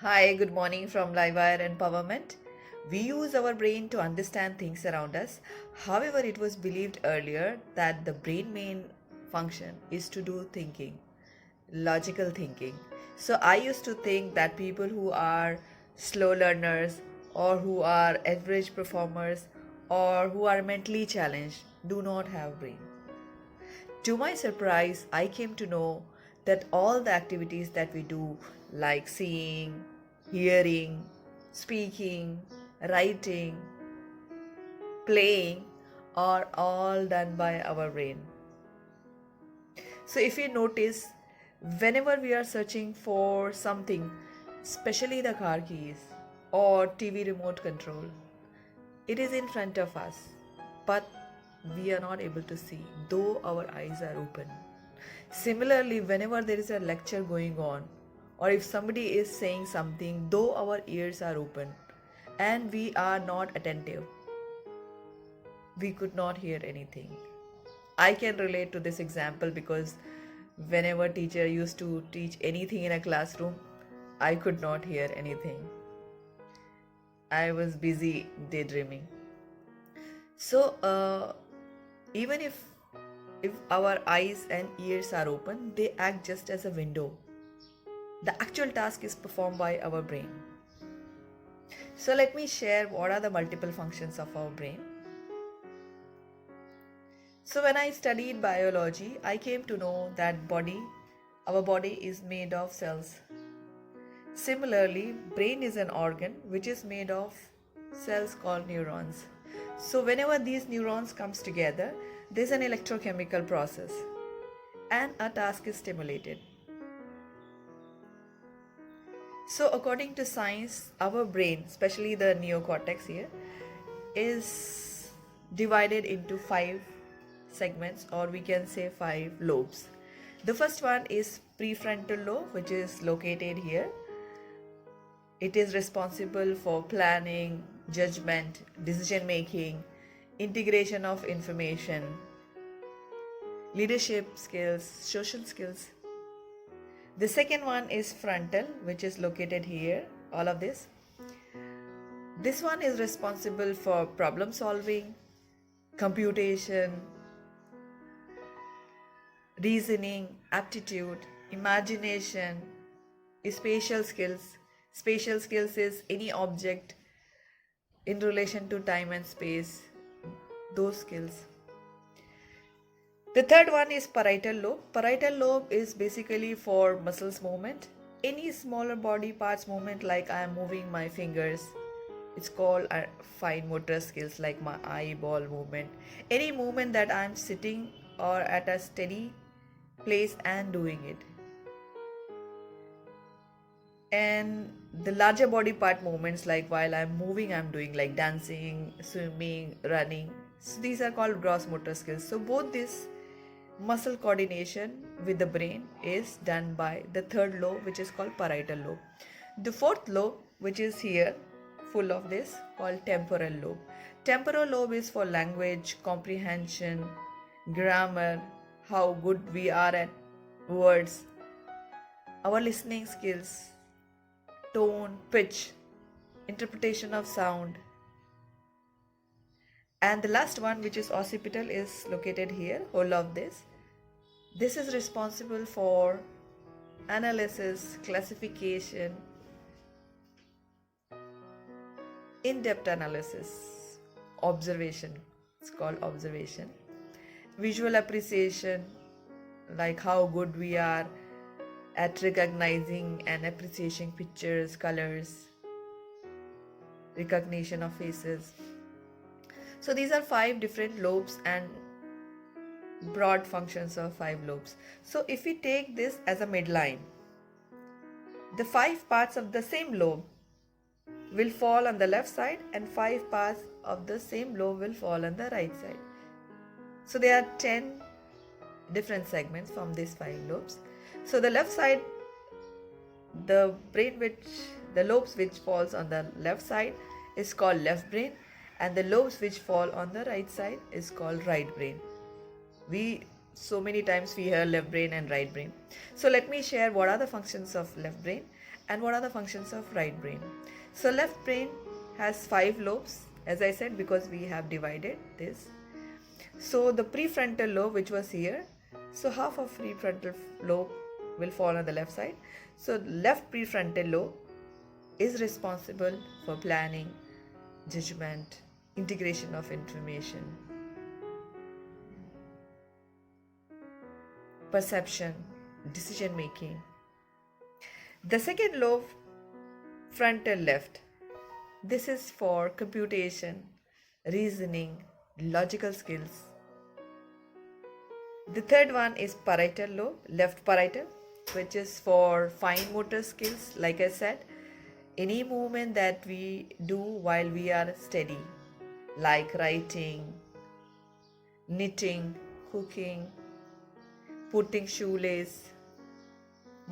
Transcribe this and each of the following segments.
Hi, good morning from Livewire Empowerment. We use our brain to understand things around us. However, it was believed earlier that the brain main function is to do thinking, logical thinking. So I used to think that people who are slow learners or who are average performers or who are mentally challenged do not have brain. To my surprise, I came to know that all the activities that we do, like seeing, hearing, speaking, writing, playing, are all done by our brain. So, if you notice, whenever we are searching for something, especially the car keys or TV remote control, it is in front of us, but we are not able to see, though our eyes are open. Similarly, whenever there is a lecture going on, or if somebody is saying something, though our ears are open and we are not attentive, we could not hear anything. I can relate to this example because whenever teacher used to teach anything in a classroom, I could not hear anything. I was busy daydreaming. So, even if our eyes and ears are open, they act just as a window. The actual task is performed by our brain. So let me share what are the multiple functions of our brain. So when I studied biology, I came to know that our body is made of cells. Similarly, brain is an organ which is made of cells called neurons. So whenever these neurons comes together, there's an electrochemical process and a task is stimulated. So according to science, our brain, especially the neocortex here, is divided into five segments, or we can say five lobes. The first one is prefrontal lobe, which is located here. It is responsible for planning, judgment, decision making, integration of information, leadership skills, social skills. The second one is frontal, which is located here, all of this. This one is responsible for problem solving, computation, reasoning, aptitude, imagination, spatial skills. Spatial skills is any object in relation to time and space, those skills. The third one is parietal lobe. Parietal lobe is basically for muscles movement. Any smaller body parts movement, like I am moving my fingers, it's called fine motor skills, like my eyeball movement. Any movement that I'm sitting or at a steady place and doing it. And the larger body part movements, like while I'm moving, I'm doing like dancing, swimming, running. So these are called gross motor skills. So both this muscle coordination with the brain is done by the third lobe, which is called parietal lobe. The fourth lobe, which is here full of this, called temporal lobe. Temporal lobe is for language comprehension, grammar, how good we are at words, our listening skills, tone, pitch, interpretation of sound. And the last one, which is occipital, is located here, whole of this. This is responsible for analysis, classification, in-depth analysis, observation, it's called observation, visual appreciation, like how good we are at recognizing and appreciating pictures, colors, recognition of faces. So these are five different lobes and broad functions of five lobes. So if we take this as a midline, the five parts of the same lobe will fall on the left side and five parts of the same lobe will fall on the right side. So there are 10 different segments from these five lobes. So the left side, the lobes which falls on the left side is called left brain, and the lobes which fall on the right side is called right brain. We so many times we hear left brain and right brain. So let me share what are the functions of left brain. And what are the functions of right brain? So left brain has 5 lobes, as I said, because we have divided this. So the prefrontal lobe, which was here, so half of prefrontal lobe will fall on the left side. So left prefrontal lobe is responsible for planning, judgment, integration of information, perception, decision making. The second lobe, frontal left, this is for computation, reasoning, logical skills. The third one is parietal lobe, left parietal, which is for fine motor skills. Like I said, any movement that we do while we are steady, like writing, knitting, cooking, putting shoelace,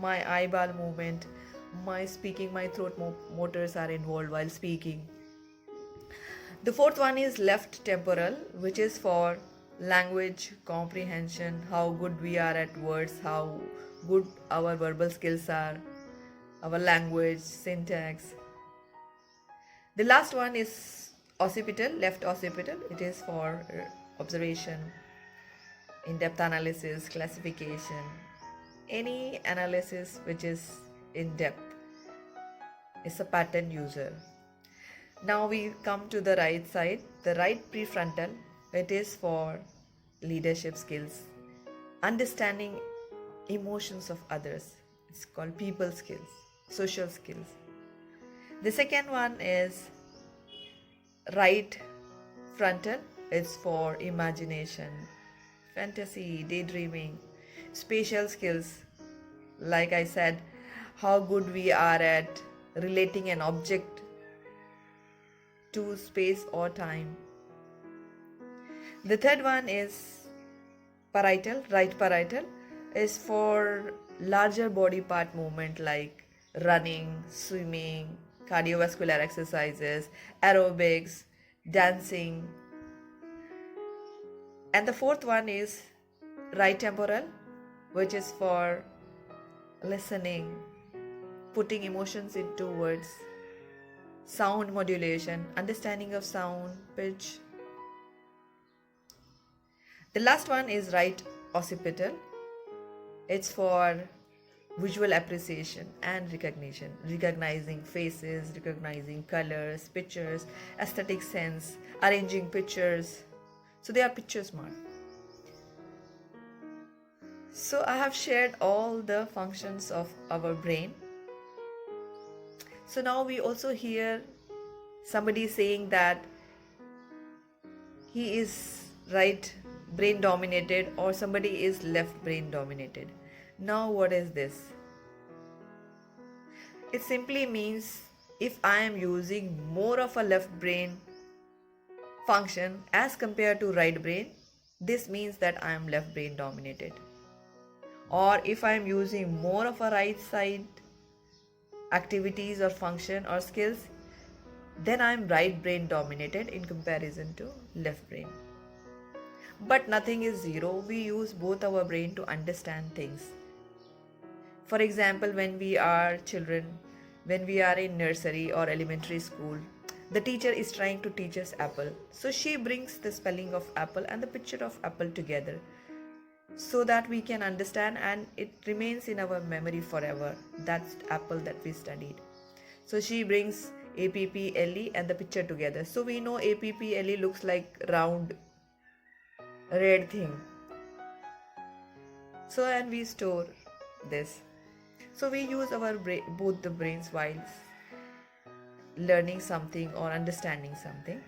my eyeball movement, my speaking, my throat motors are involved while speaking. The fourth one is left temporal, which is for language comprehension, how good we are at words, how good our verbal skills are, our language, syntax. The last one is occipital, left occipital. It is for observation, in-depth analysis, classification, any analysis which is in-depth. It's a pattern user. Now we come to the right side, the right prefrontal. It is for leadership skills, understanding emotions of others. It's called people skills, social skills. The second one is right frontal. It's for imagination, fantasy, daydreaming, spatial skills. Like I said, how good we are at relating an object to space or time. The third one is parietal, right parietal, is for larger body part movement like running, swimming, cardiovascular exercises, aerobics, dancing. And the fourth one is right temporal, which is for listening, putting emotions into words, sound modulation, understanding of sound, pitch. The last one is right occipital. It's for visual appreciation and recognition, recognizing faces, recognizing colors, pictures, aesthetic sense, arranging pictures. So they are picture smart. So I have shared all the functions of our brain. So now we also hear somebody saying that he is right brain dominated or somebody is left brain dominated. Now what is this? It simply means if I am using more of a left brain function as compared to right brain, this means that I am left brain dominated. Or if I am using more of a right side activities or function or skills, then I am right brain dominated in comparison to left brain. But nothing is zero. We use both our brain to understand things. For example, when we are children, when we are in nursery or elementary school, the teacher is trying to teach us apple. So she brings the spelling of apple and the picture of apple together so that we can understand and it remains in our memory forever. That's apple that we studied. So she brings APPLE and the picture together. So we know APPLE looks like round red thing. So and we store this. So we use our both the brains while learning something or understanding something.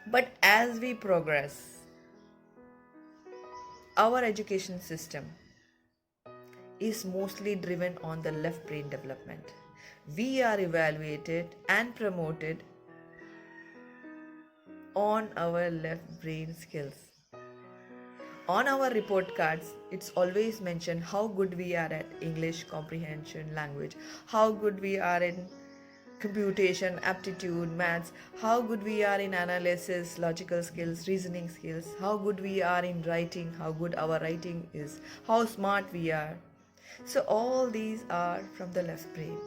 But as we progress, our education system is mostly driven on the left brain development. We are evaluated and promoted on our left brain skills. On our report cards, it's always mentioned how good we are at English comprehension, language, how good we are in computation, aptitude, maths, how good we are in analysis, logical skills, reasoning skills, how good we are in writing, how good our writing is, how smart we are. So all these are from the left brain.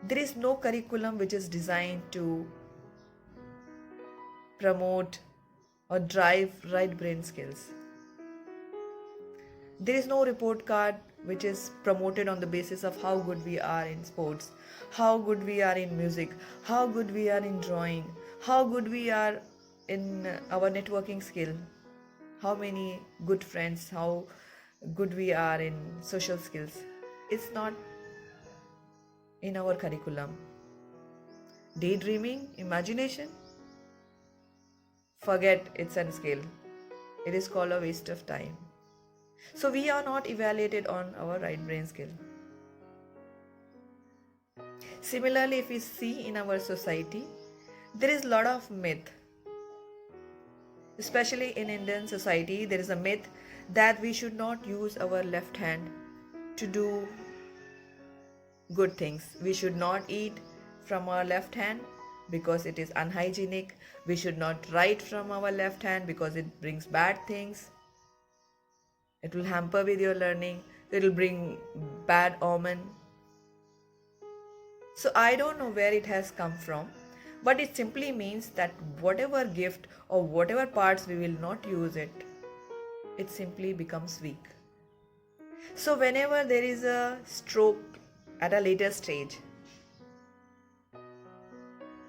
There is no curriculum which is designed to promote or drive right brain skills. There is no report card which is promoted on the basis of how good we are in sports, how good we are in music, how good we are in drawing, how good we are in our networking skill, how many good friends, how good we are in social skills. It's not in our curriculum. Daydreaming, imagination, forget it's a skill. It is called a waste of time. So we are not evaluated on our right brain skill. Similarly, if we see in our society, there is a lot of myth. Especially in Indian society, there is a myth that we should not use our left hand to do good things. We should not eat from our left hand because it is unhygienic. We should not write from our left hand because it brings bad things. It will hamper with your learning. It will bring bad omen. So I don't know where it has come from, but it simply means that whatever gift or whatever parts we will not use it, it simply becomes weak. So whenever there is a stroke at a later stage,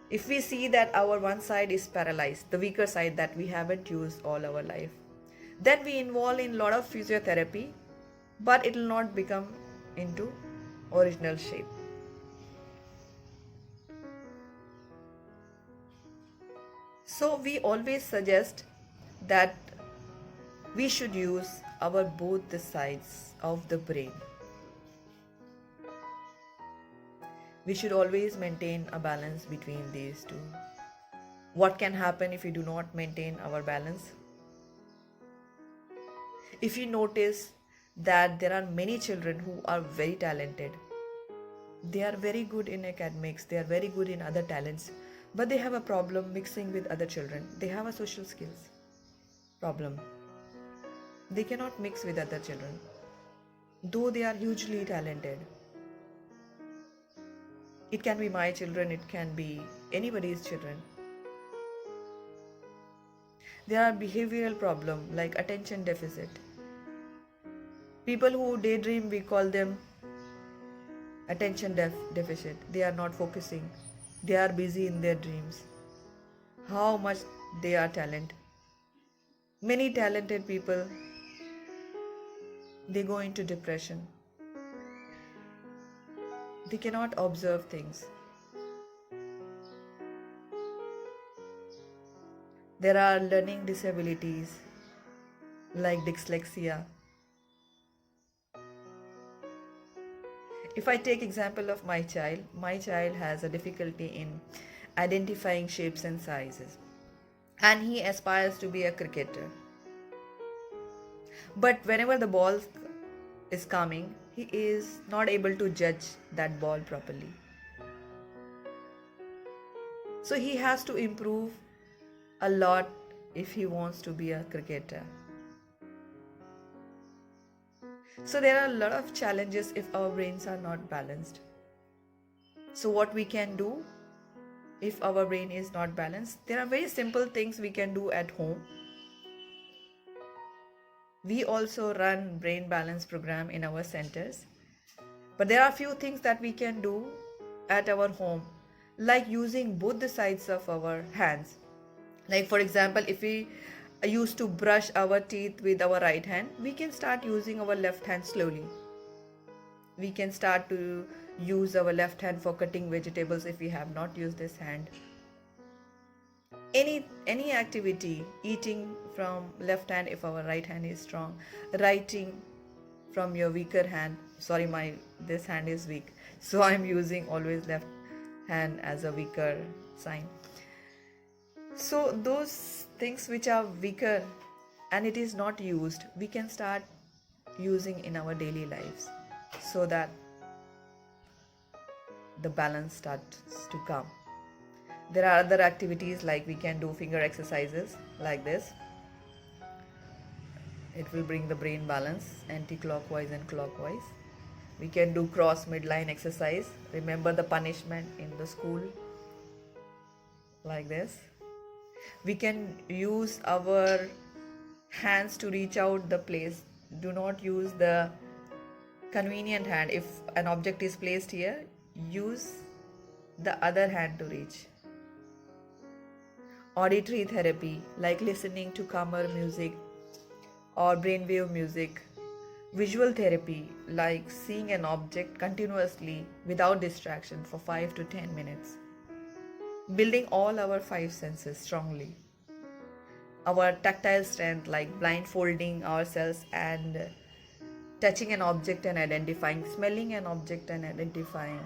if we see that our one side is paralyzed, the weaker side that we haven't used all our life, then we involve in a lot of physiotherapy, but it will not become into original shape. So we always suggest that we should use our both the sides of the brain. We should always maintain a balance between these two. What can happen if we do not maintain our balance? If you notice that there are many children who are very talented, they are very good in academics, they are very good in other talents, but they have a problem mixing with other children. They have a social skills problem. They cannot mix with other children, though they are hugely talented. It can be my children, it can be anybody's children. There are behavioral problems like attention deficit. People who daydream, we call them attention deficit. They are not focusing. They are busy in their dreams. How much they are talented. Many talented people, they go into depression. They cannot observe things. There are learning disabilities like dyslexia. If I take example of my child has a difficulty in identifying shapes and sizes, and he aspires to be a cricketer. But whenever the ball is coming, he is not able to judge that ball properly. So he has to improve a lot if he wants to be a cricketer. So there are a lot of challenges if our brains are not balanced. So what we can do if our brain is not balanced, there are very simple things we can do at home. We also run brain balance program in our centers. But there are few things that we can do at our home, like using both the sides of our hands. Like for example, if we used to brush our teeth with our right hand, we can start using our left hand slowly. We can start to use our left hand for cutting vegetables if we have not used this hand. Any activity, eating from left hand if our right hand is strong, writing from your weaker hand. Sorry, this hand is weak, so I'm using always left hand as a weaker sign. So those things which are weaker and it is not used, we can start using in our daily lives so that the balance starts to come. There are other activities like we can do finger exercises like this. It will bring the brain balance anti-clockwise and clockwise. We can do cross midline exercise. Remember the punishment in the school? Like this. We can use our hands to reach out the place. Do not use the convenient hand. If an object is placed here, use the other hand to reach. Auditory therapy, like listening to calmer music or brainwave music. Visual therapy, like seeing an object continuously without distraction for 5 to 10 minutes. Building all our 5 senses strongly. Our tactile strength, like blindfolding ourselves and touching an object and identifying, smelling an object and identifying,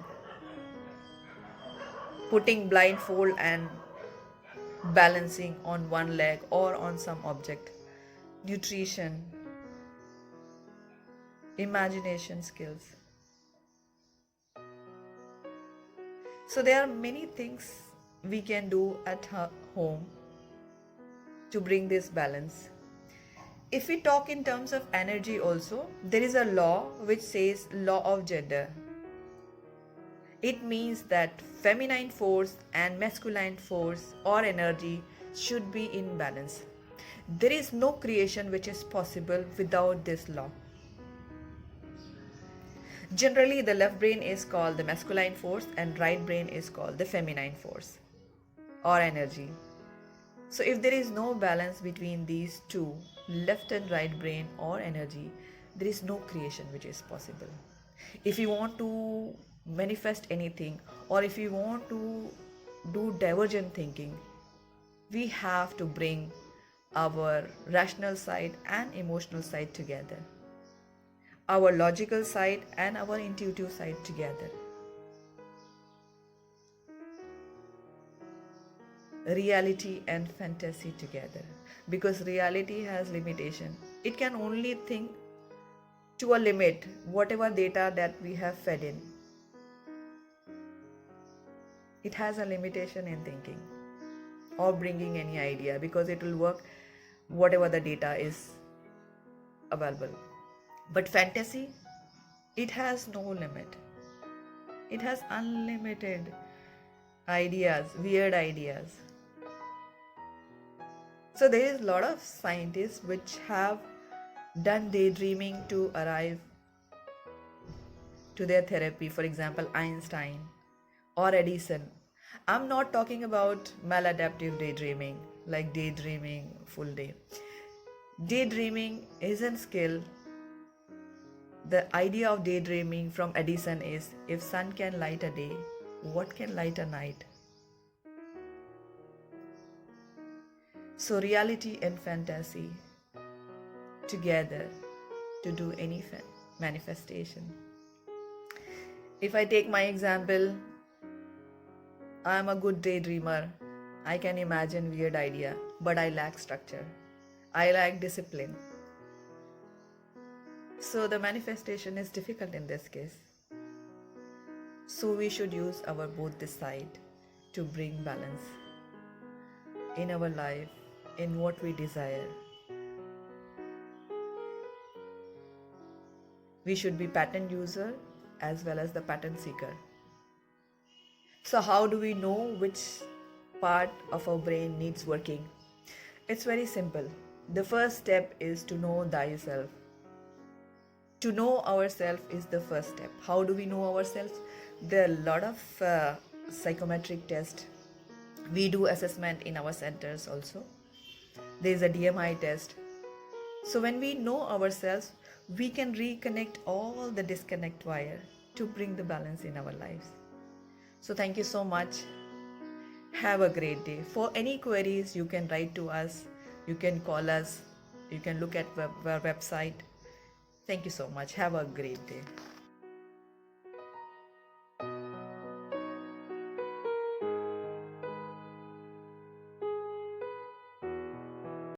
putting blindfold and balancing on one leg or on some object. Nutrition, imagination skills. So there are many things we can do at home to bring this balance. If we talk in terms of energy also, there is a law which says law of gender. It means that feminine force and masculine force or energy should be in balance. There is no creation which is possible without this law. Generally, the left brain is called the masculine force and right brain is called the feminine force or energy. So if there is no balance between these two, left and right brain or energy, there is no creation which is possible. If you want to manifest anything or if you want to do divergent thinking, we have to bring our rational side and emotional side together, our logical side and our intuitive side together. Reality and fantasy together, because reality has limitation. It can only think to a limit whatever data that we have fed in. It has a limitation in thinking or bringing any idea, because it will work whatever the data is available. But fantasy, it has no limit. It has unlimited ideas, weird ideas. So there is a lot of scientists which have done daydreaming to arrive to their therapy. For example, Einstein or Edison. I'm not talking about maladaptive daydreaming, like daydreaming full day. Daydreaming isn't skill. The idea of daydreaming from Edison is, if sun can light a day, what can light a night? So reality and fantasy together to do any manifestation. If I take my example, I am a good daydreamer. I can imagine weird idea, but I lack structure. I lack discipline. So the manifestation is difficult in this case. So we should use our both this side to bring balance in our life, in what we desire. We should be pattern user as well as the pattern seeker. So how do we know which part of our brain needs working? It's very simple. The first step is to know thyself. To know ourselves is the first step. How do we know ourselves? There are a lot of psychometric tests. We do assessment in our centers also. There is a DMI test. So when we know ourselves, we can reconnect all the disconnect wire to bring the balance in our lives. So thank you so much. Have a great day. For any queries, you can write to us. You can call us. You can look at our website. Thank you so much. Have a great day.